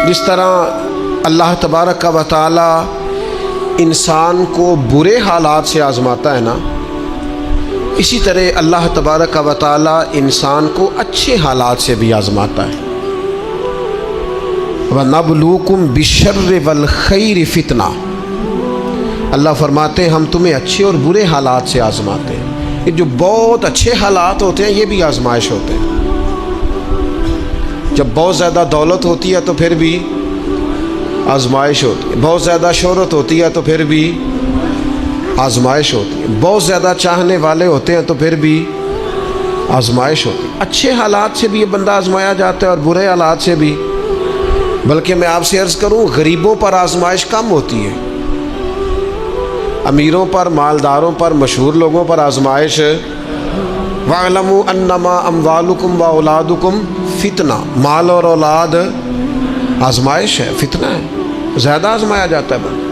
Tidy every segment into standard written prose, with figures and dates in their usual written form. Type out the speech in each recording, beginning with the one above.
جس طرح اللہ تبارک و تعالی انسان کو برے حالات سے آزماتا ہے نا، اسی طرح اللہ تبارک و تعالی انسان کو اچھے حالات سے بھی آزماتا ہے۔ وَنَبْلُوكُمْ بِالشَّرِّ وَالْخَيْرِ فِتْنَةً، اللہ فرماتے ہیں ہم تمہیں اچھے اور برے حالات سے آزماتے ہیں۔ یہ جو بہت اچھے حالات ہوتے ہیں یہ بھی آزمائش ہوتے ہیں۔ جب بہت زیادہ دولت ہوتی ہے تو پھر بھی آزمائش ہوتی ہے، بہت زیادہ شہرت ہوتی ہے تو پھر بھی آزمائش ہوتی ہے، بہت زیادہ چاہنے والے ہوتے ہیں تو پھر بھی آزمائش ہوتی ہے۔ اچھے حالات سے بھی یہ بندہ آزمایا جاتا ہے اور برے حالات سے بھی۔ بلکہ میں آپ سے عرض کروں، غریبوں پر آزمائش کم ہوتی ہے، امیروں پر، مالداروں پر، مشہور لوگوں پر آزمائش۔ وَاعْلَمُوا أَنَّمَا أَمْوَالُكُمْ وَأَوْلَادُكُمْ فِتْنَةٌ، مال اور اولاد آزمائش ہے، فتنہ ہے، زیادہ آزمایا جاتا ہے بندہ۔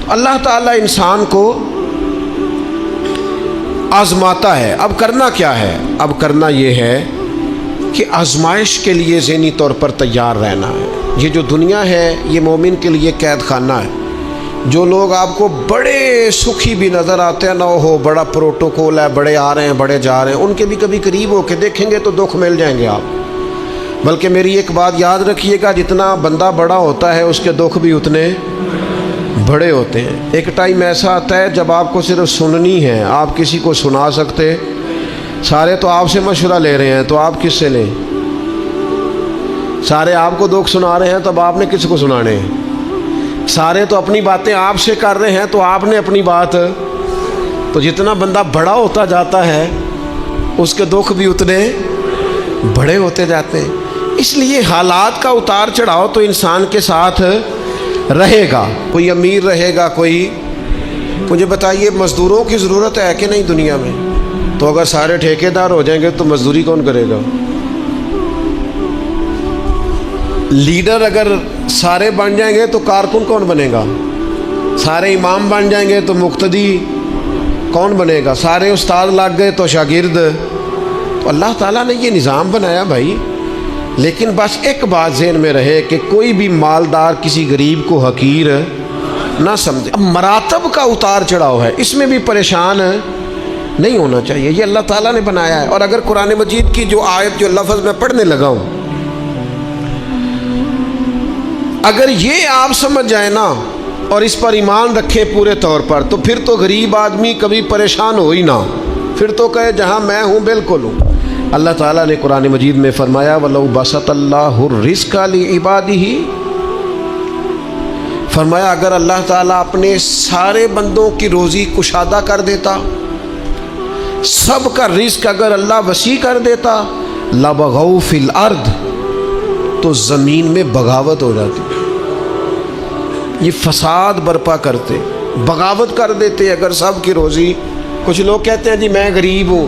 تو اللہ تعالیٰ انسان کو آزماتا ہے۔ اب کرنا کیا ہے؟ اب کرنا یہ ہے کہ آزمائش کے لیے ذہنی طور پر تیار رہنا ہے۔ یہ جو دنیا ہے یہ مومن کے لیے قید خانہ ہے۔ جو لوگ آپ کو بڑے سکھی بھی نظر آتے ہیں، نہ ہو بڑا پروٹوکول ہے، بڑے آ رہے ہیں بڑے جا رہے ہیں، ان کے بھی کبھی قریب ہو کے دیکھیں گے تو دکھ مل جائیں گے آپ۔ بلکہ میری ایک بات یاد رکھیے گا، جتنا بندہ بڑا ہوتا ہے اس کے دکھ بھی اتنے بڑے ہوتے ہیں۔ ایک ٹائم ایسا آتا ہے جب آپ کو صرف سننی ہے، آپ کسی کو سنا سکتے، سارے تو آپ سے مشورہ لے رہے ہیں تو آپ کس سے لیں؟ سارے آپ کو دکھ سنا رہے ہیں تب آپ نے کس کو سنانے ہیں؟ سارے تو اپنی باتیں آپ سے کر رہے ہیں تو آپ نے اپنی بات۔ تو جتنا بندہ بڑا ہوتا جاتا ہے اس کے دکھ بھی اتنے بڑے ہوتے جاتے ہیں۔ اس لیے حالات کا اتار چڑھاؤ تو انسان کے ساتھ رہے گا، کوئی امیر رہے گا، کوئی۔ مجھے بتائیے مزدوروں کی ضرورت ہے کہ نہیں دنیا میں؟ تو اگر سارے ٹھیکیدار ہو جائیں گے تو مزدوری کون کرے گا؟ لیڈر اگر سارے بن جائیں گے تو کارکن کون بنے گا؟ سارے امام بن جائیں گے تو مقتدی کون بنے گا؟ سارے استاد لگ گئے تو شاگرد۔ تو اللہ تعالیٰ نے یہ نظام بنایا بھائی، لیکن بس ایک بات ذہن میں رہے کہ کوئی بھی مالدار کسی غریب کو حقیر نہ سمجھے۔ اب مراتب کا اتار چڑھاؤ ہے، اس میں بھی پریشان نہیں ہونا چاہیے، یہ اللہ تعالیٰ نے بنایا ہے۔ اور اگر قرآن مجید کی جو آیت جو لفظ میں پڑھنے لگا ہوں، اگر یہ آپ سمجھ جائیں نا اور اس پر ایمان رکھیں پورے طور پر، تو پھر تو غریب آدمی کبھی پریشان ہو ہی نہ، پھر تو کہے جہاں میں ہوں بالکل ہوں۔ اللہ تعالیٰ نے قرآن مجید میں فرمایا وَلَوْ بَسَطَ اللَّهُ الرِّزْقَ لِعِبَادِهِ، فرمایا اگر اللہ تعالیٰ اپنے سارے بندوں کی روزی کشادہ کر دیتا، سب کا رزق اگر اللہ وسیع کر دیتا، لَبَغَوْا فِي الْأَرْضِ، تو زمین میں بغاوت ہو جاتی، یہ فساد برپا کرتے، بغاوت کر دیتے اگر سب کی روزی۔ کچھ لوگ کہتے ہیں جی میں غریب ہوں،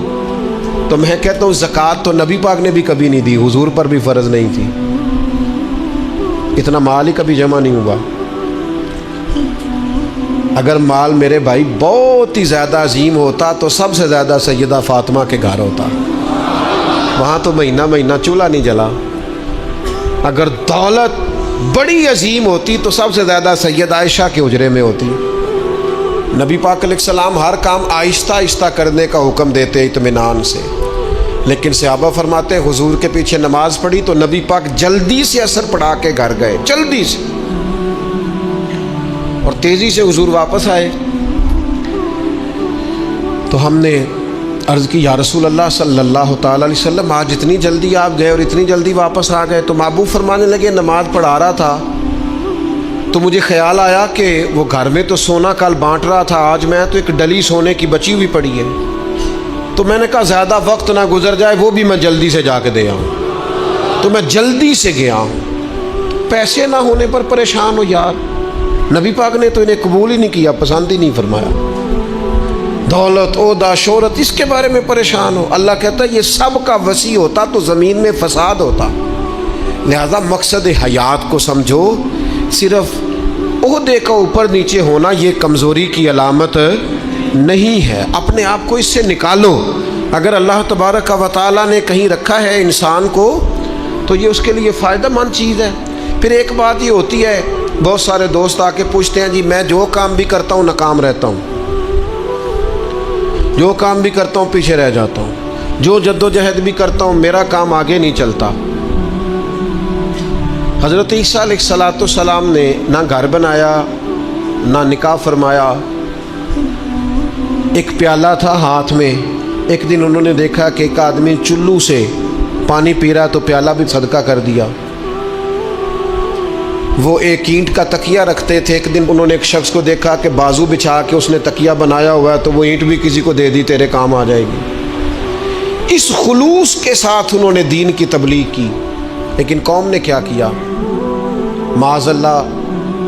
تو میں کہتا ہوں زکوٰۃ تو نبی پاک نے بھی کبھی نہیں دی، حضور پر بھی فرض نہیں تھی، اتنا مال ہی کبھی جمع نہیں ہوا۔ اگر مال میرے بھائی بہت ہی زیادہ عظیم ہوتا تو سب سے زیادہ سیدہ فاطمہ کے گھر ہوتا، وہاں تو مہینہ مہینہ چولہا نہیں جلا۔ اگر دولت بڑی عظیم ہوتی تو سب سے زیادہ سیدہ عائشہ کے حجرے میں ہوتی۔ نبی پاک علیہ السلام ہر کام آہستہ آہستہ کرنے کا حکم دیتے اطمینان سے، لیکن صحابہ فرماتے ہیں حضور کے پیچھے نماز پڑھی تو نبی پاک جلدی سے عصر پڑھا کے گھر گئے، جلدی سے، اور تیزی سے حضور واپس آئے۔ تو ہم نے عرض کی یا رسول اللہ صلی اللہ تعالیٰ علیہ وسلم آج اتنی جلدی آپ گئے اور اتنی جلدی واپس آ گئے؟ تو محبوب فرمانے لگے نماز پڑھا رہا تھا تو مجھے خیال آیا کہ وہ گھر میں تو سونا کل بانٹ رہا تھا، آج میں تو ایک ڈلی سونے کی بچی ہوئی پڑی ہے، تو میں نے کہا زیادہ وقت نہ گزر جائے، وہ بھی میں جلدی سے جا کے دے آؤں، تو میں جلدی سے گیا ہوں۔ پیسے نہ ہونے پر پریشان ہو یار، نبی پاک نے تو انہیں قبول ہی نہیں کیا، پسند ہی نہیں فرمایا۔ دولت، عہدہ، شہرت، اس کے بارے میں پریشان ہو، اللہ کہتا ہے یہ سب کا وسیع ہوتا تو زمین میں فساد ہوتا۔ لہذا مقصد حیات کو سمجھو، صرف عہدے کا اوپر نیچے ہونا یہ کمزوری کی علامت نہیں ہے، اپنے آپ کو اس سے نکالو۔ اگر اللہ تبارک و تعالیٰ نے کہیں رکھا ہے انسان کو تو یہ اس کے لیے فائدہ مند چیز ہے۔ پھر ایک بات یہ ہوتی ہے، بہت سارے دوست آ کے پوچھتے ہیں جی میں جو کام بھی کرتا ہوں ناکام رہتا ہوں، جو کام بھی کرتا ہوں پیچھے رہ جاتا ہوں، جو جد و جہد بھی کرتا ہوں میرا کام آگے نہیں چلتا۔ حضرت عیسیٰ علیہ الصلوۃ والسلام نے نہ گھر بنایا نہ نکاح فرمایا، ایک پیالہ تھا ہاتھ میں، ایک دن انہوں نے دیکھا کہ ایک آدمی چلو سے پانی پی رہا تو پیالہ بھی صدقہ کر دیا۔ وہ ایک اینٹ کا تکیہ رکھتے تھے، ایک دن انہوں نے ایک شخص کو دیکھا کہ بازو بچھا کے اس نے تکیہ بنایا ہوا ہے تو وہ اینٹ بھی کسی کو دے دی، تیرے کام آ جائے گی۔ اس خلوص کے ساتھ انہوں نے دین کی تبلیغ کی، لیکن قوم نے کیا کیا؟ معاذ اللہ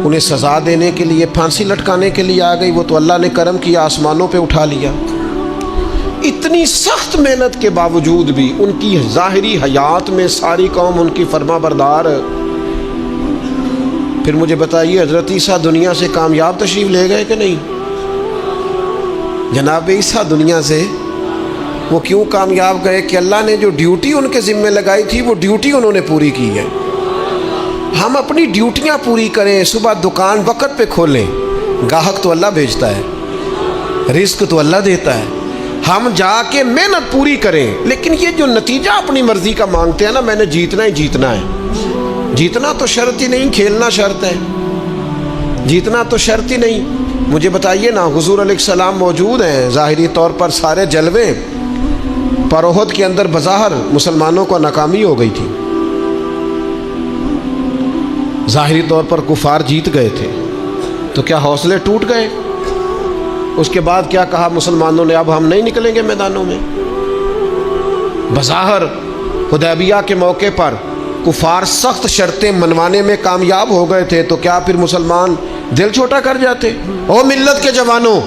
انہیں سزا دینے کے لیے، پھانسی لٹکانے کے لیے آ گئی، وہ تو اللہ نے کرم کیا آسمانوں پہ اٹھا لیا۔ اتنی سخت محنت کے باوجود بھی ان کی ظاہری حیات میں ساری قوم ان کی فرما بردار۔ پھر مجھے بتائیے حضرت عیسیٰ دنیا سے کامیاب تشریف لے گئے کہ نہیں؟ جناب عیسیٰ دنیا سے وہ کیوں کامیاب گئے کہ اللہ نے جو ڈیوٹی ان کے ذمہ لگائی تھی وہ ڈیوٹی انہوں نے پوری کی ہے۔ ہم اپنی ڈیوٹیاں پوری کریں، صبح دکان وقت پہ کھولیں، گاہک تو اللہ بھیجتا ہے، رزق تو اللہ دیتا ہے، ہم جا کے محنت پوری کریں۔ لیکن یہ جو نتیجہ اپنی مرضی کا مانگتے ہیں نا، میں نے جیتنا ہی جیتنا ہے، جیتنا تو شرط ہی نہیں، کھیلنا شرط ہے، جیتنا تو شرط ہی نہیں۔ مجھے بتائیے نا، حضور علیہ السلام موجود ہیں، ظاہری طور پر سارے جلوے، پر احد کے اندر بظاہر مسلمانوں کو ناکامی ہو گئی تھی، ظاہری طور پر کفار جیت گئے تھے، تو کیا حوصلے ٹوٹ گئے؟ اس کے بعد کیا کہا مسلمانوں نے؟ اب ہم نہیں نکلیں گے میدانوں میں۔ بظاہر حدیبیہ کے موقع پر کفار سخت شرطیں منوانے میں کامیاب ہو گئے تھے، تو کیا پھر مسلمان دل چھوٹا کر جاتے؟ او ملت کے جوانوں،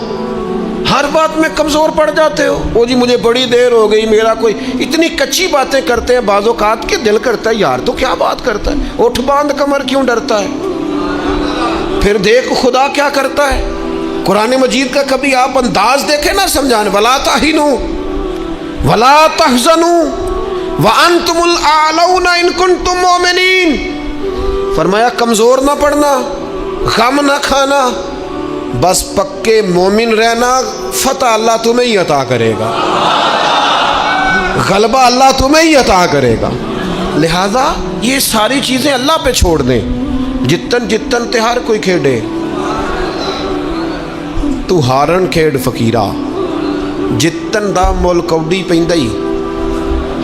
ہر بات میں کمزور پڑ جاتے ہو۔ او جی مجھے بڑی دیر ہو گئی، میرا کوئی اتنی کچی باتیں کرتے ہیں، بعض اوقات کے دل کرتا ہے یار تو کیا بات کرتا ہے، اٹھ باندھ کمر کیوں ڈرتا ہے؟ پھر دیکھ خدا کیا کرتا ہے۔ قرآن مجید کا کبھی آپ انداز دیکھیں نا سمجھانے، وَلَا تَهِنُوا وَلَا تَحْزَنُوا وَأَنْتُمُ الْأَعْلَوْنَ إِن كُنتُم مُؤْمِنِينَ۔ فرمایا کمزور نہ پڑنا، غم نہ کھانا، بس پکے مومن رہنا، فتح اللہ تمہیں ہی عطا کرے گا، غلبہ اللہ تمہیں ہی عطا کرے گا۔ لہذا یہ ساری چیزیں اللہ پہ چھوڑ دیں، جتن جتن تہار کوئی کھیڑے، تو ہارن کھیڑ فقیرہ، جتن دا مول کوڈی پیندئی،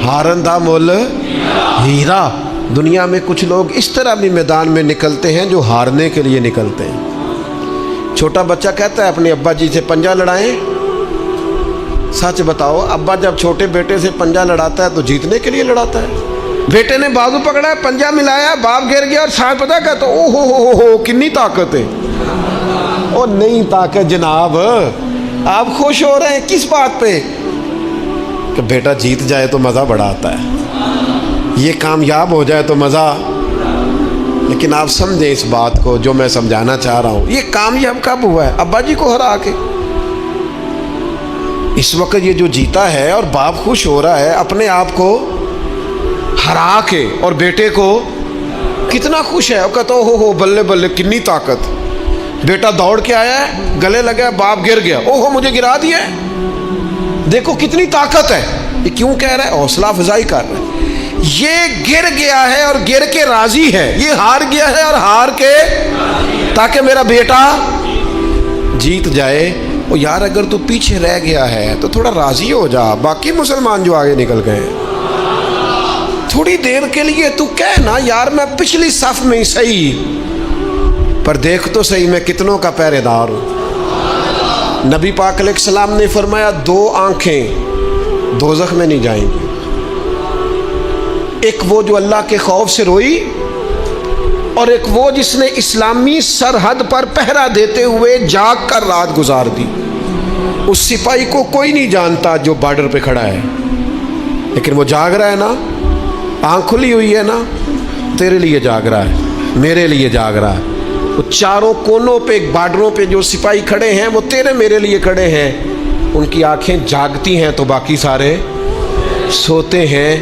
ہارن دا مول ہیرا۔ دنیا میں کچھ لوگ اس طرح بھی میدان میں نکلتے ہیں جو ہارنے کے لیے نکلتے ہیں۔ چھوٹا بچہ کہتا ہے اپنے ابا جی سے پنجہ لڑائیں، سچ بتاؤ ابا جب چھوٹے بیٹے سے پنجہ لڑاتا ہے تو جیتنے کے لیے لڑاتا ہے؟ بیٹے نے بازو پکڑا ہے، پنجہ ملایا، باپ گر گیا اور ساتھ پتہ کہتا او ہو کنی طاقت ہے۔ اور نہیں طاقت جناب، آپ خوش ہو رہے ہیں کس بات پہ؟ کہ بیٹا جیت جائے تو مزہ بڑا آتا ہے، یہ کامیاب ہو جائے تو مزہ۔ لیکن آپ سمجھیں اس بات کو جو میں سمجھانا چاہ رہا ہوں، یہ کامیاب کب ہوا ہے؟ ابا جی کو ہرا کے۔ اس وقت یہ جو جیتا ہے اور باپ خوش ہو رہا ہے اپنے آپ کو ہرا کے، اور بیٹے کو کتنا خوش ہے، کہتا ہو بلے بلے کنی طاقت۔ بیٹا دوڑ کے آیا ہے، گلے لگا، باپ گر گیا، اوہو مجھے گرا دیا، دیکھو کتنی طاقت ہے۔ یہ کیوں کہہ رہا ہے؟ حوصلہ افزائی کر رہا ہے۔ یہ گر گیا ہے اور گر کے راضی ہے، یہ ہار گیا ہے اور ہار کے، تاکہ میرا بیٹا جیت جائے۔ اور یار اگر تو پیچھے رہ گیا ہے تو تھوڑا راضی ہو جا، باقی مسلمان جو آگے نکل گئے تھوڑی دیر کے لیے تو کہہ نا یار میں پچھلی صف میں ہی صحیح، پر دیکھ تو صحیح میں کتنوں کا پہرے دار ہوں۔ نبی پاک علیہ السلام نے فرمایا 2 آنکھیں دوزخ میں نہیں جائیں گی، ایک وہ جو اللہ کے خوف سے روئی، اور ایک وہ جس نے اسلامی سرحد پر پہرا دیتے ہوئے جاگ کر رات گزار دی۔ اس سپاہی کو کوئی نہیں جانتا جو بارڈر پہ کھڑا ہے، لیکن وہ جاگ رہا ہے نا، آنکھ کھلی ہوئی ہے نا، تیرے لیے جاگ رہا ہے، میرے لیے جاگ رہا ہے۔ وہ چاروں کونوں پہ بارڈروں پہ جو سپاہی کھڑے ہیں وہ تیرے میرے لیے کھڑے ہیں، ان کی آنکھیں جاگتی ہیں تو باقی سارے سوتے ہیں۔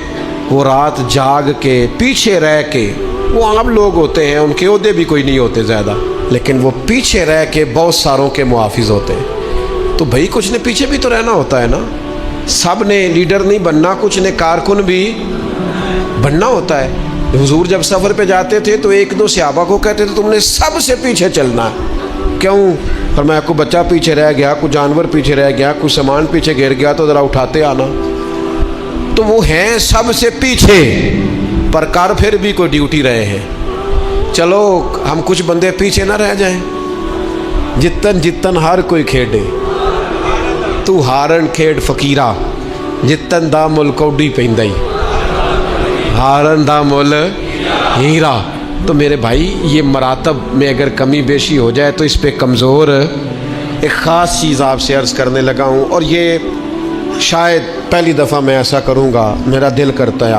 وہ رات جاگ کے پیچھے رہ کے وہ عام لوگ ہوتے ہیں، ان کے عہدے بھی کوئی نہیں ہوتے زیادہ، لیکن وہ پیچھے رہ کے بہت ساروں کے محافظ ہوتے ہیں۔ تو بھائی کچھ نے پیچھے بھی تو رہنا ہوتا ہے نا، سب نے لیڈر نہیں بننا، کچھ نے کارکن بھی بننا ہوتا ہے۔ حضور جب سفر پہ جاتے تھے تو ایک دو صحابہ کو کہتے تھے تم نے سب سے پیچھے چلنا ہے۔ کیوں؟ فرمایا کوئی بچہ پیچھے رہ گیا، کوئی جانور پیچھے رہ گیا، کوئی سامان پیچھے گر گیا تو ذرا اٹھاتے آنا۔ تو وہ ہیں سب سے پیچھے، پر کر پھر بھی کوئی ڈیوٹی رہے ہیں۔ چلو ہم کچھ بندے پیچھے نہ رہ جائیں، جتن جتن ہر کوئی کھیڈے، تو ہارن کھیڈ فقیرہ، جتن دا مل کوڈی پیندائی، ہارن دا مل ہیرا۔ تو میرے بھائی یہ مراتب میں اگر کمی بیشی ہو جائے تو اس پہ کمزور ایک خاص چیز آپ سے عرض کرنے لگا ہوں، اور یہ شاید پہلی دفعہ میں ایسا کروں گا۔ میرا دل کرتا ہے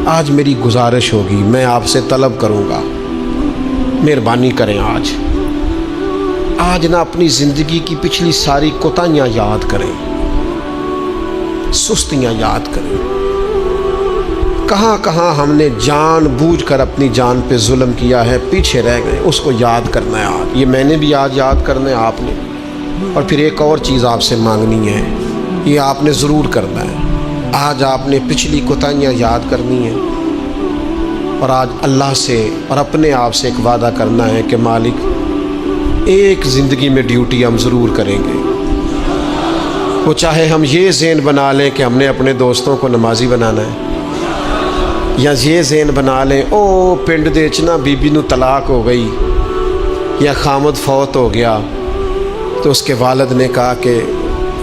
آج میری گزارش ہوگی، میں آپ سے طلب کروں گا مہربانی کریں آج نہ اپنی زندگی کی پچھلی ساری کوتاہیاں یاد کریں، سستیاں یاد کریں، کہاں کہاں ہم نے جان بوجھ کر اپنی جان پہ ظلم کیا ہے، پیچھے رہ گئے، اس کو یاد کرنا ہے آج۔ یہ میں نے بھی آج یاد کرنا ہے، آپ نے۔ اور پھر ایک اور چیز آپ سے مانگنی ہے، یہ آپ نے ضرور کرنا ہے۔ آج آپ نے پچھلی کوتاہیاں یاد کرنی ہیں، اور آج اللہ سے اور اپنے آپ سے ایک وعدہ کرنا ہے کہ مالک ایک زندگی میں ڈیوٹی ہم ضرور کریں گے، وہ چاہے ہم یہ ذہن بنا لیں کہ ہم نے اپنے دوستوں کو نمازی بنانا ہے، یا یہ ذہن بنا لیں او پنڈ دے چ نا بی بی نو طلاق ہو گئی یا خامد فوت ہو گیا تو اس کے والد نے کہا کہ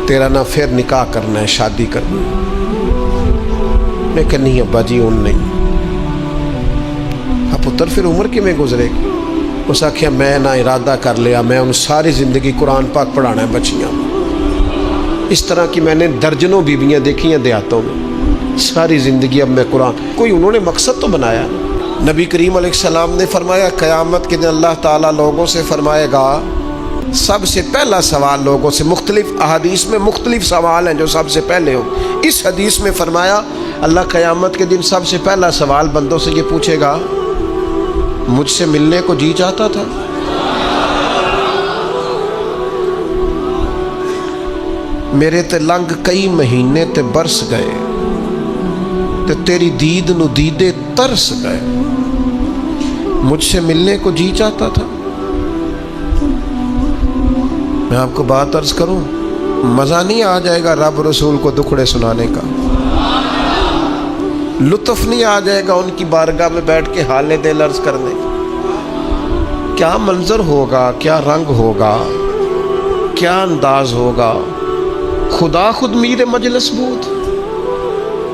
تیرا نہ پھر نکاح کرنا ہے، شادی کرنی ہے۔ میں کہ نہیں ابا جی ان نہیں۔ اب پتر پھر عمر کی میں گزرے گی؟ اس آخیا میں نہ ارادہ کر لیا، میں ان ساری زندگی قرآن پاک پڑھانا ہے بچیاں۔ اس طرح کی میں نے درجنوں بیویاں دیکھی ہیں دیہاتوں میں، ساری زندگی اب میں قرآن۔ کوئی انہوں نے مقصد تو بنایا۔ نبی کریم علیہ السلام نے فرمایا قیامت کے دن اللہ تعالیٰ لوگوں سے فرمائے گا، سب سے پہلا سوال لوگوں سے، مختلف احادیث میں مختلف سوال ہیں جو سب سے پہلے ہو۔ اس حدیث میں فرمایا اللہ قیامت کے دن سب سے پہلا سوال بندوں سے یہ پوچھے گا مجھ سے ملنے کو جی چاہتا تھا؟ میرے تے لنگ کئی مہینے تے برس گئے تے تیری دید نو دیدے ترس گئے، مجھ سے ملنے کو جی چاہتا تھا؟ میں آپ کو بات عرض کروں، مزہ نہیں آ جائے گا رب رسول کو دکھڑے سنانے کا؟ لطف نہیں آ جائے گا ان کی بارگاہ میں بیٹھ کے حال دل عرض کرنے کا؟ کیا منظر ہوگا، کیا رنگ ہوگا، کیا انداز ہوگا؟ خدا خود میر مجلس بود۔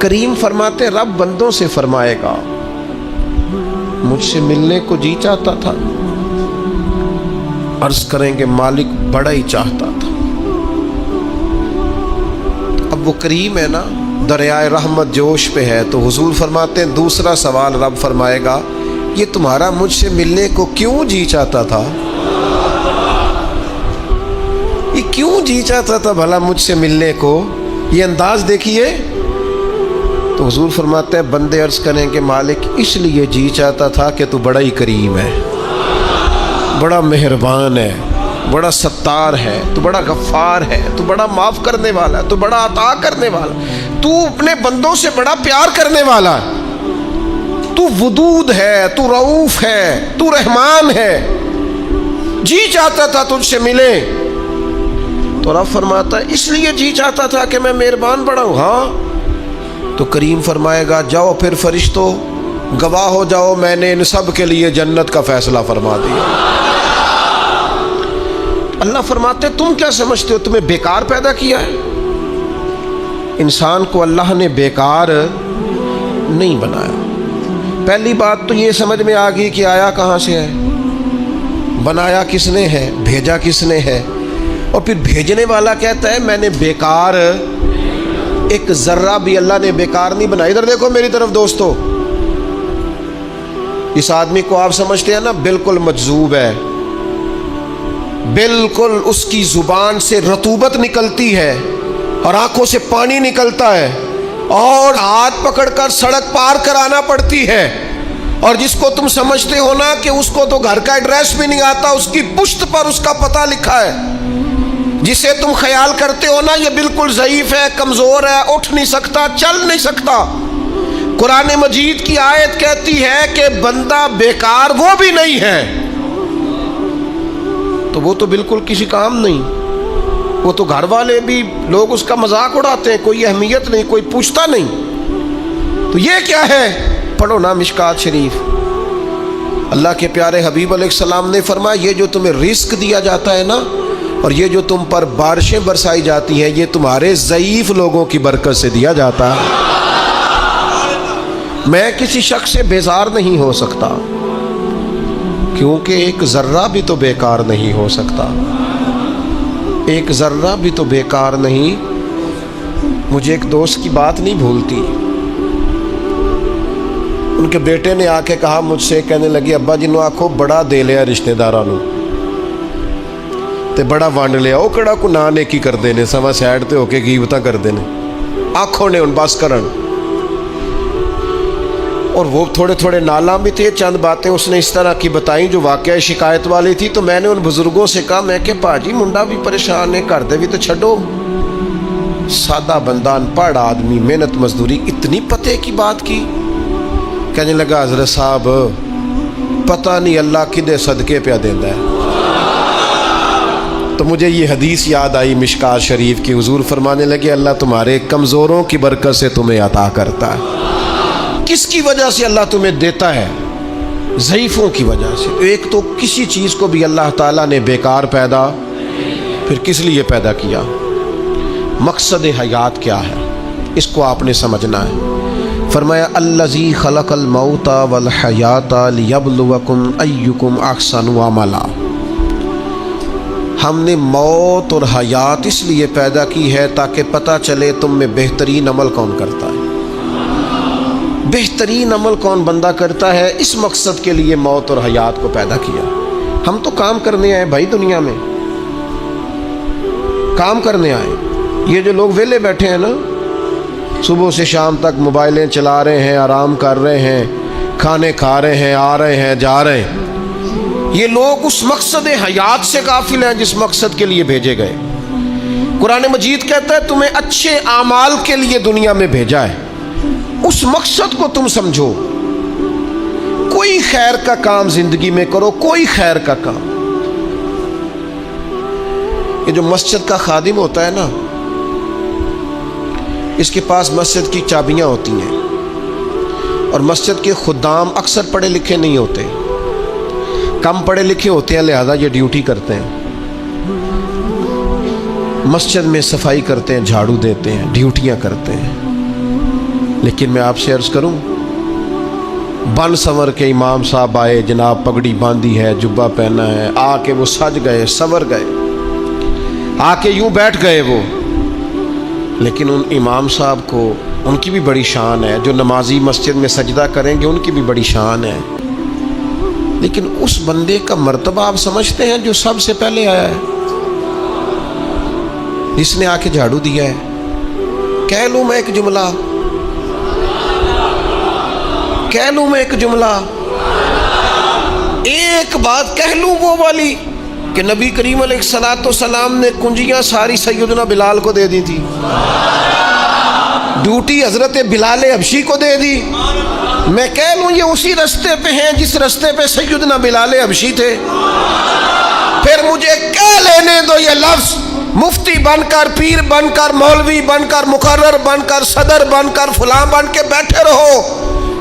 کریم فرماتے رب بندوں سے فرمائے گا مجھ سے ملنے کو جی چاہتا تھا؟ عرض کریں گے مالک بڑا ہی چاہتا تھا۔ اب وہ کریم ہے نا، دریائے رحمت جوش پہ ہے، تو حضور فرماتے ہیں دوسرا سوال رب فرمائے گا یہ تمہارا مجھ سے ملنے کو کیوں جی چاہتا تھا؟ یہ کیوں جی چاہتا تھا بھلا مجھ سے ملنے کو؟ یہ انداز دیکھیے۔ تو حضور فرماتے ہیں بندے عرض کریں کہ مالک اس لیے جی چاہتا تھا کہ تو بڑا ہی کریم ہے، بڑا مہربان ہے، بڑا ستار ہے، تو بڑا غفار ہے، تو بڑا معاف کرنے والا ہے، تو بڑا عطا کرنے والا، تو اپنے بندوں سے بڑا پیار کرنے والا ہے، تو ودود ہے، تو رؤوف ہے، تو رحمان ہے، جی چاہتا تھا تجھ سے ملے۔ تو رب فرماتا ہے اس لیے جی چاہتا تھا کہ میں مہربان بڑا ہوں؟ ہاں۔ تو کریم فرمائے گا جاؤ پھر فرشتوں گواہ ہو جاؤ، میں نے ان سب کے لیے جنت کا فیصلہ فرما دیا۔ اللہ فرماتے تم کیا سمجھتے ہو تمہیں بیکار پیدا کیا ہے؟ انسان کو اللہ نے بیکار نہیں بنایا۔ پہلی بات تو یہ سمجھ میں آ گئی کہ آیا کہاں سے ہے، بنایا کس نے ہے، بھیجا کس نے ہے، اور پھر بھیجنے والا کہتا ہے میں نے بیکار، ایک ذرہ بھی اللہ نے بیکار نہیں بنایا۔ ادھر دیکھو میری طرف دوستو، اس آدمی کو آپ سمجھتے ہیں نا بالکل مجذوب ہے، بالکل اس کی زبان سے رطوبت نکلتی ہے اور آنکھوں سے پانی نکلتا ہے اور ہاتھ پکڑ کر سڑک پار کرانا پڑتی ہے، اور جس کو تم سمجھتے ہو نا کہ اس کو تو گھر کا ایڈریس بھی نہیں آتا، اس کی پشت پر اس کا پتہ لکھا ہے، جسے تم خیال کرتے ہو نا یہ بالکل ضعیف ہے، کمزور ہے، اٹھ نہیں سکتا، چل نہیں سکتا، قرآن مجید کی آیت کہتی ہے کہ بندہ بیکار وہ بھی نہیں ہے، تو وہ تو بالکل کسی کام نہیں، وہ تو گھر والے بھی لوگ اس کا مذاق اڑاتے ہیں، کوئی اہمیت نہیں، کوئی پوچھتا نہیں۔ تو یہ کیا ہے؟ پڑھو نا مشکات شریف۔ اللہ کے پیارے حبیب علیہ السلام نے فرمایا یہ جو تمہیں رزق دیا جاتا ہے نا، اور یہ جو تم پر بارشیں برسائی جاتی ہیں، یہ تمہارے ضعیف لوگوں کی برکت سے دیا جاتا ہے۔ میں کسی شخص سے بیزار نہیں ہو سکتا، کیونکہ ایک ذرہ بھی تو بیکار نہیں ہو سکتا، ایک ذرہ بھی تو بیکار نہیں۔ مجھے ایک دوست کی بات نہیں بھولتی، ان کے بیٹے نے آ کے کہا مجھ سے، کہنے لگی ابا جی نو آکھو بڑا دے لیا رشتے داراں نو تے بڑا ونڈ لیا، وہ کہڑا کو نہ نیکی کردے نے، سوا سائڈ تے ہو کے غیبتاں کردے نے، آنکھوں نے ان بس کرن۔ اور وہ تھوڑے تھوڑے نالاں بھی تھے، چند باتیں اس نے اس طرح کی بتائیں جو واقعہ شکایت والی تھی۔ تو میں نے ان بزرگوں سے کہا، میں کہ پاجی منڈا بھی پریشان ہے، گھر دے بھی تو چھڈو، سادہ بندہ ان پڑھ آدمی محنت مزدوری، اتنی پتے کی بات کی؟ کہنے لگا حضرت صاحب پتہ نہیں اللہ کدے صدقے پہ دیندا ہے۔ تو مجھے یہ حدیث یاد آئی مشکات شریف کی، حضور فرمانے لگے اللہ تمہارے کمزوروں کی برکت سے تمہیں عطا کرتا ہے۔ کس کی وجہ سے اللہ تمہیں دیتا ہے؟ ضعیفوں کی وجہ سے۔ ایک تو کسی چیز کو بھی اللہ تعالیٰ نے بیکار پیدا پھر کس لیے پیدا کیا؟ مقصد حیات کیا ہے اس کو آپ نے سمجھنا ہے۔ فرمایا الذی خلق الموت والحیات لیبلوکم ایکم احسن عملا، ہم نے موت اور حیات اس لیے پیدا کی ہے تاکہ پتہ چلے تم میں بہترین عمل کون کرتا ہے، بہترین عمل کون بندہ کرتا ہے۔ اس مقصد کے لیے موت اور حیات کو پیدا کیا۔ ہم تو کام کرنے آئے بھائی، دنیا میں کام کرنے آئے۔ یہ جو لوگ ویلے بیٹھے ہیں نا، صبح سے شام تک موبائلیں چلا رہے ہیں، آرام کر رہے ہیں، کھانے کھا رہے ہیں، آ رہے ہیں، جا رہے ہیں، یہ لوگ اس مقصد حیات سے غافل ہیں جس مقصد کے لیے بھیجے گئے۔ قرآن مجید کہتا ہے تمہیں اچھے اعمال کے لیے دنیا میں بھیجا ہے، اس مقصد کو تم سمجھو۔ کوئی خیر کا کام زندگی میں کرو، کوئی خیر کا کام۔ یہ جو مسجد کا خادم ہوتا ہے نا، اس کے پاس مسجد کی چابیاں ہوتی ہیں، اور مسجد کے خدام اکثر پڑھے لکھے نہیں ہوتے، کم پڑھے لکھے ہوتے ہیں، لہذا یہ ڈیوٹی کرتے ہیں، مسجد میں صفائی کرتے ہیں، جھاڑو دیتے ہیں، ڈیوٹیاں کرتے ہیں۔ لیکن میں آپ سے عرض کروں، بن سنور کے امام صاحب آئے، جناب پگڑی باندھی ہے، جبہ پہنا ہے، آ کے وہ سج گئے، سنور گئے، آ کے یوں بیٹھ گئے وہ، لیکن ان امام صاحب کو ان کی بھی بڑی شان ہے، جو نمازی مسجد میں سجدہ کریں گے ان کی بھی بڑی شان ہے، لیکن اس بندے کا مرتبہ آپ سمجھتے ہیں جو سب سے پہلے آیا ہے، جس نے آ کے جھاڑو دیا ہے؟ کہہ لوں میں ایک جملہ، کہہ لوں میں ایک جملہ، ایک بات کہہ لوں وہ والی کہ نبی کریم علیہ السلام نے کنجیاں ساری سیدنا بلال کو دے دی تھی، ڈیوٹی حضرت بلال حبشی کو دے دی۔ میں کہہ لوں یہ اسی رستے پہ ہیں جس رستے پہ سیدنا بلال حبشی تھے، پھر مجھے کہہ لینے دو یہ لفظ، مفتی بن کر، پیر بن کر، مولوی بن کر، مقرر بن کر، صدر بن کر، فلاں بن کے بیٹھے رہو،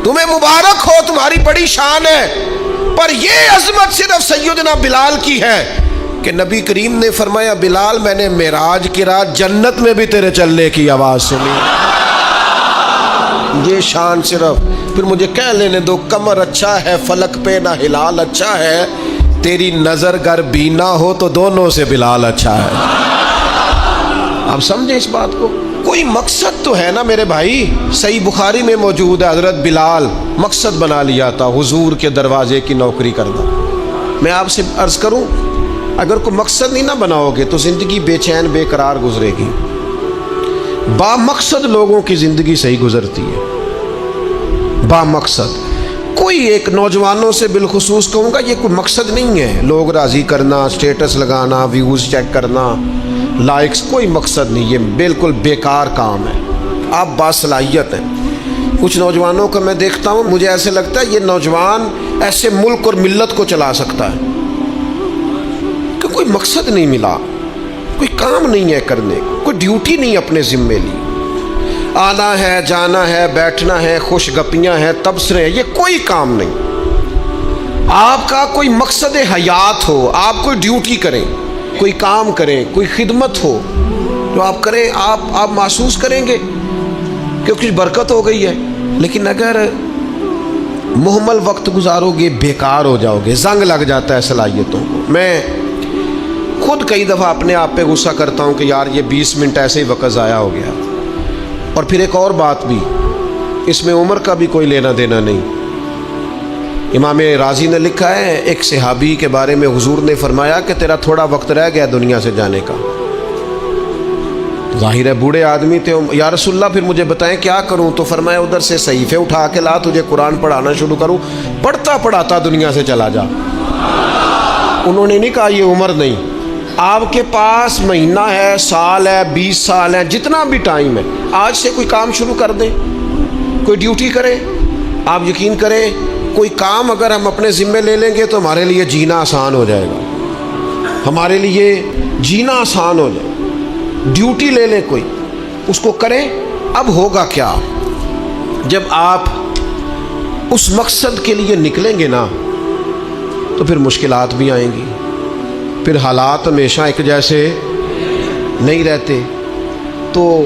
تمہیں مبارک ہو، تمہاری بڑی شان ہے، پر یہ عظمت صرف سیدنا بلال کی ہے کہ نبی کریم نے فرمایا بلال میں نے معراج کی رات جنت میں بھی تیرے چلنے کی آواز سنی، یہ شان صرف۔ پھر مجھے کہہ لینے دو کمر اچھا ہے فلک پہ نہ ہلال اچھا ہے، تیری نظر گر بینا ہو تو دونوں سے بلال اچھا ہے۔ آپ سمجھیں اس بات کو، کوئی مقصد تو ہے نا میرے بھائی۔ صحیح بخاری میں موجود ہے حضرت بلال مقصد بنا لیا تھا حضور کے دروازے کی نوکری کرنا۔ میں آپ سے عرض کروں اگر کوئی مقصد نہیں نہ بناؤ گے تو زندگی بے چین بے قرار گزرے گی۔ با مقصد لوگوں کی زندگی صحیح گزرتی ہے، با مقصد۔ کوئی ایک نوجوانوں سے بالخصوص کہوں گا یہ کوئی مقصد نہیں ہے، لوگ راضی کرنا، سٹیٹس لگانا، ویوز چیک کرنا، لائکس، کوئی مقصد نہیں، یہ بالکل بیکار کام ہے۔ آپ باصلاحیت ہیں۔ کچھ نوجوانوں کو میں دیکھتا ہوں، مجھے ایسے لگتا ہے یہ نوجوان ایسے ملک اور ملت کو چلا سکتا ہے کہ کوئی مقصد نہیں ملا، کوئی کام نہیں ہے کرنے، کوئی ڈیوٹی نہیں اپنے ذمے لی، آنا ہے، جانا ہے، بیٹھنا ہے، خوش گپیاں ہیں، تبصرے ہیں، یہ کوئی کام نہیں۔ آپ کا کوئی مقصد حیات ہو، آپ کوئی ڈیوٹی کریں، کوئی کام کریں، کوئی خدمت ہو جو آپ کریں، آپ محسوس کریں گے کہ کچھ برکت ہو گئی ہے۔ لیکن اگر محمل وقت گزارو گے، بیکار ہو جاؤ گے، زنگ لگ جاتا ہے صلاحیتوں کو۔ میں خود کئی دفعہ اپنے آپ پہ غصہ کرتا ہوں کہ یار یہ 20 منٹ ایسے ہی وقت ضائع ہو گیا۔ اور پھر ایک اور بات بھی، اس میں عمر کا بھی کوئی لینا دینا نہیں۔ امام رازی نے لکھا ہے ایک صحابی کے بارے میں، حضور نے فرمایا کہ تیرا تھوڑا وقت رہ گیا دنیا سے جانے کا۔ ظاہر ہے بوڑھے آدمی تھے، یا رسول اللہ پھر مجھے بتائیں کیا کروں؟ تو فرمایا ادھر سے صحیفے اٹھا کے لا، تجھے قرآن پڑھانا شروع کروں، پڑھتا پڑھاتا دنیا سے چلا جا۔ انہوں نے نہیں کہا یہ عمر نہیں، آپ کے پاس مہینہ ہے، سال ہے، 20 سال ہے، جتنا بھی ٹائم ہے، آج سے کوئی کام شروع کر دیں، کوئی ڈیوٹی کریں۔ آپ یقین کریں کوئی کام اگر ہم اپنے ذمے لے لیں گے تو ہمارے لیے جینا آسان ہو جائے گا، ہمارے لیے جینا آسان ہو جائے گا۔ ڈیوٹی لے لیں کوئی، اس کو کریں۔ اب ہوگا کیا جب آپ اس مقصد کے لیے نکلیں گے نا، تو پھر مشکلات بھی آئیں گی، پھر حالات ہمیشہ ایک جیسے نہیں رہتے، تو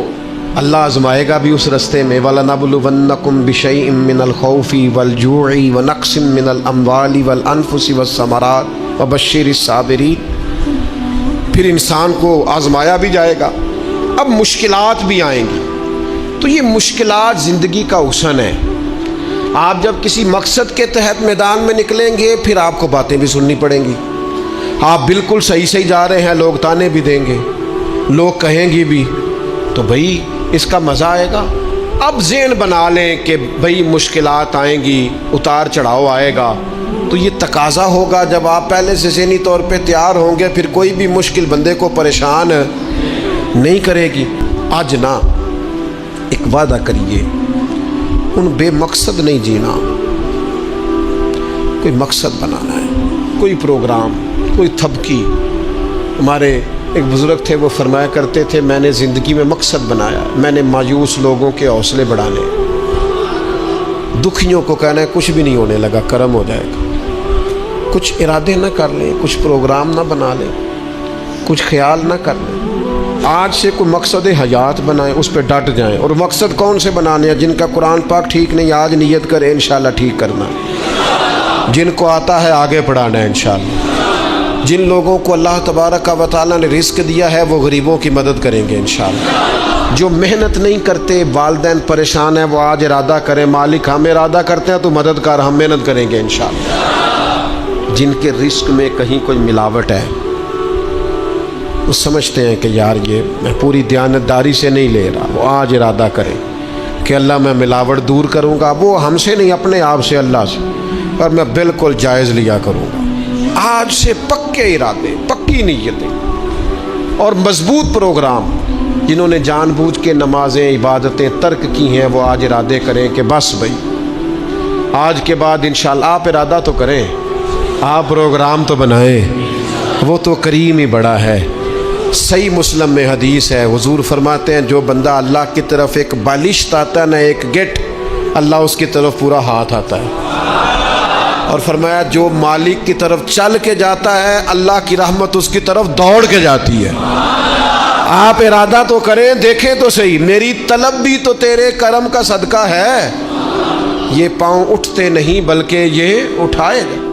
اللہ آزمائے گا بھی اس رستے میں۔ وَلَنَبْلُوَنَّكُمْ بِشَيْءٍ مِّنَ الْخَوْفِ وَالْجُوعِ وَنَقْصٍ مِّنَ الْأَمْوَالِ وَالْأَنفُسِ وَالثَّمَرَاتِ وَبَشِّرِ الصَّابِرِينَ۔ پھر انسان کو آزمایا بھی جائے گا، اب مشکلات بھی آئیں گی۔ تو یہ مشکلات زندگی کا حسن ہے۔ آپ جب کسی مقصد کے تحت میدان میں نکلیں گے، پھر آپ کو باتیں بھی سننی پڑیں گی۔ آپ بالکل صحیح جا رہے ہیں، لوگ تانے بھی دیں گے، لوگ کہیں گے بھی، تو بھائی اس کا مزہ آئے گا۔ اب ذہن بنا لیں کہ بھئی مشکلات آئیں گی، اتار چڑھاؤ آئے گا، تو یہ تقاضا ہوگا جب آپ پہلے سے ذہنی طور پہ تیار ہوں گے، پھر کوئی بھی مشکل بندے کو پریشان نہیں کرے گی۔ آج نہ ایک وعدہ کریے، ان بے مقصد نہیں جینا، کوئی مقصد بنانا ہے، کوئی پروگرام، کوئی تھبکی۔ ہمارے ایک بزرگ تھے، وہ فرمایا کرتے تھے میں نے زندگی میں مقصد بنایا، میں نے مایوس لوگوں کے حوصلے بڑھانے، دکھیوں کو کہنا ہے کچھ بھی نہیں ہونے لگا، کرم ہو جائے گا۔ کچھ ارادے نہ کر لیں، کچھ پروگرام نہ بنا لیں، کچھ خیال نہ کر لیں، آج سے کوئی مقصد حیات بنائیں، اس پہ ڈٹ جائیں۔ اور مقصد کون سے بنانے ہیں؟ جن کا قرآن پاک ٹھیک نہیں، آج نیت کریں انشاءاللہ ٹھیک کرنا، جن کو آتا ہے آگے پڑھانا ہے انشاءاللہ۔ جن لوگوں کو اللہ تبارک و تعالیٰ نے رزق دیا ہے وہ غریبوں کی مدد کریں گے انشاءاللہ۔ جو محنت نہیں کرتے، والدین پریشان ہیں، وہ آج ارادہ کریں مالک ہم ارادہ کرتے ہیں تو مدد کر، ہم محنت کریں گے انشاءاللہ۔ جن کے رزق میں کہیں کوئی ملاوٹ ہے، وہ سمجھتے ہیں کہ یار یہ میں پوری دیانتداری سے نہیں لے رہا، وہ آج ارادہ کریں کہ اللہ میں ملاوٹ دور کروں گا، وہ ہم سے نہیں اپنے آپ سے، اللہ سے، اور میں بالکل جائز لیا کروں گا۔ آج سے پکے ارادے، پکی نیتیں اور مضبوط پروگرام۔ جنہوں نے جان بوجھ کے نمازیں، عبادتیں ترک کی ہیں، وہ آج ارادے کریں کہ بس بھائی آج کے بعد انشاءاللہ۔ آپ ارادہ تو کریں، آپ پروگرام تو بنائیں، وہ تو کریم ہی بڑا ہے۔ صحیح مسلم میں حدیث ہے، حضور فرماتے ہیں جو بندہ اللہ کی طرف ایک بالشت آتا ہے نہ ایک گٹ، اللہ اس کی طرف پورا ہاتھ آتا ہے۔ اور فرمایا جو مالک کی طرف چل کے جاتا ہے، اللہ کی رحمت اس کی طرف دوڑ کے جاتی ہے۔ آپ ارادہ تو کریں، دیکھیں تو صحیح، میری طلب بھی تو تیرے کرم کا صدقہ ہے۔ یہ پاؤں اٹھتے نہیں بلکہ یہ اٹھائے گا۔